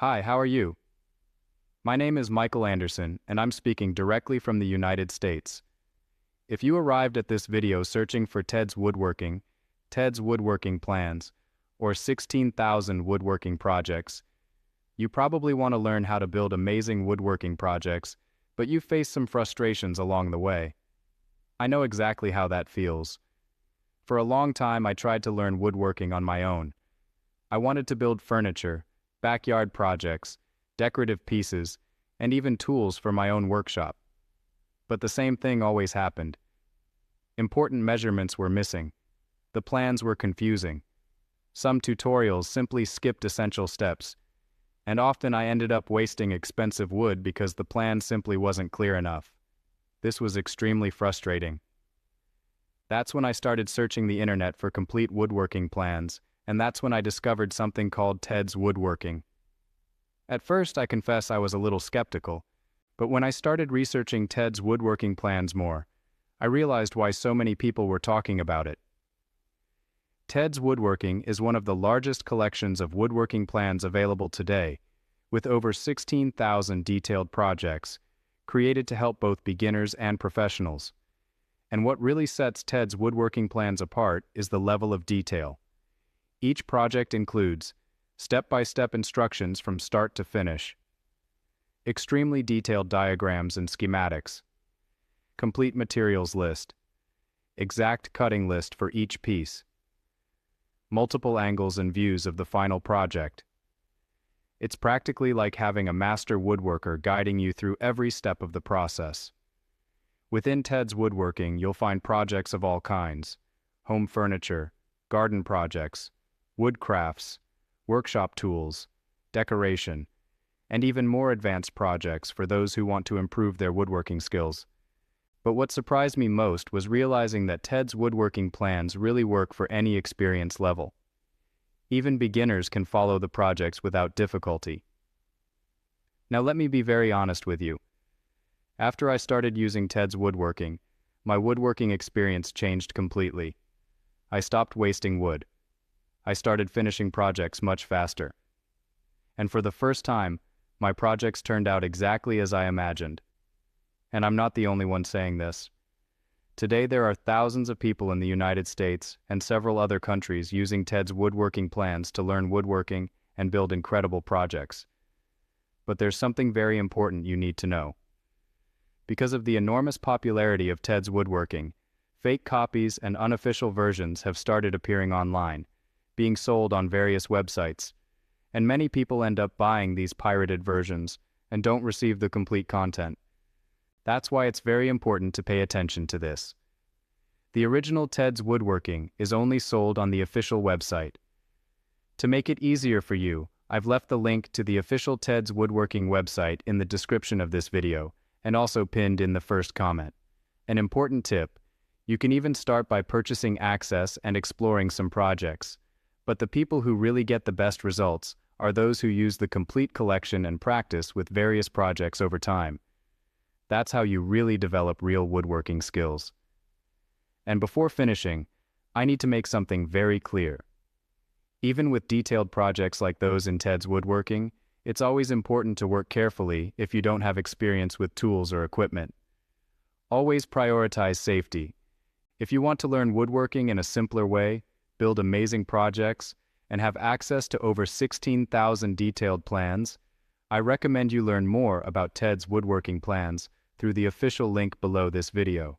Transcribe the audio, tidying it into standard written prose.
Hi, how are you? My name is Michael Anderson, and I'm speaking directly from the United States. If you arrived at this video searching for Ted's Woodworking Plans, or 16,000 woodworking projects, you probably want to learn how to build amazing woodworking projects, but you face some frustrations along the way. I know exactly how that feels. For a long time, I tried to learn woodworking on my own. I wanted to build furniture, backyard projects, decorative pieces, and even tools for my own workshop. But the same thing always happened. Important measurements were missing. The plans were confusing. Some tutorials simply skipped essential steps, and often I ended up wasting expensive wood because the plan simply wasn't clear enough. This was extremely frustrating. That's when I started searching the internet for complete woodworking plans, and that's when I discovered something called Ted's Woodworking. At first, I confess I was a little skeptical, but when I started researching Ted's Woodworking Plans more, I realized why so many people were talking about it. Ted's Woodworking is one of the largest collections of woodworking plans available today, with over 16,000 detailed projects, created to help both beginners and professionals. And what really sets Ted's Woodworking Plans apart is the level of detail. Each project includes step-by-step instructions from start to finish, extremely detailed diagrams and schematics, complete materials list, exact cutting list for each piece, multiple angles and views of the final project. It's practically like having a master woodworker guiding you through every step of the process. Within Ted's Woodworking, you'll find projects of all kinds: home furniture, garden projects, wood crafts, workshop tools, decoration, and even more advanced projects for those who want to improve their woodworking skills. But what surprised me most was realizing that Ted's Woodworking Plans really work for any experience level. Even beginners can follow the projects without difficulty. Now let me be very honest with you. After I started using Ted's Woodworking, my woodworking experience changed completely. I stopped wasting wood. I started finishing projects much faster. And for the first time, my projects turned out exactly as I imagined. And I'm not the only one saying this. Today there are thousands of people in the United States and several other countries using Ted's Woodworking Plans to learn woodworking and build incredible projects. But there's something very important you need to know. Because of the enormous popularity of Ted's Woodworking, fake copies and unofficial versions have started appearing online, being sold on various websites, and many people end up buying these pirated versions and don't receive the complete content. That's why it's very important to pay attention to this. The original Ted's Woodworking is only sold on the official website. To make it easier for you, I've left the link to the official Ted's Woodworking website in the description of this video and also pinned in the first comment. An important tip: you can even start by purchasing access and exploring some projects. But the people who really get the best results are those who use the complete collection and practice with various projects over time. That's how you really develop real woodworking skills. And before finishing, I need to make something very clear. Even with detailed projects like those in Ted's Woodworking, it's always important to work carefully if you don't have experience with tools or equipment. Always prioritize safety. If you want to learn woodworking in a simpler way, build amazing projects, and have access to over 16,000 detailed plans, I recommend you learn more about Ted's Woodworking Plans through the official link below this video.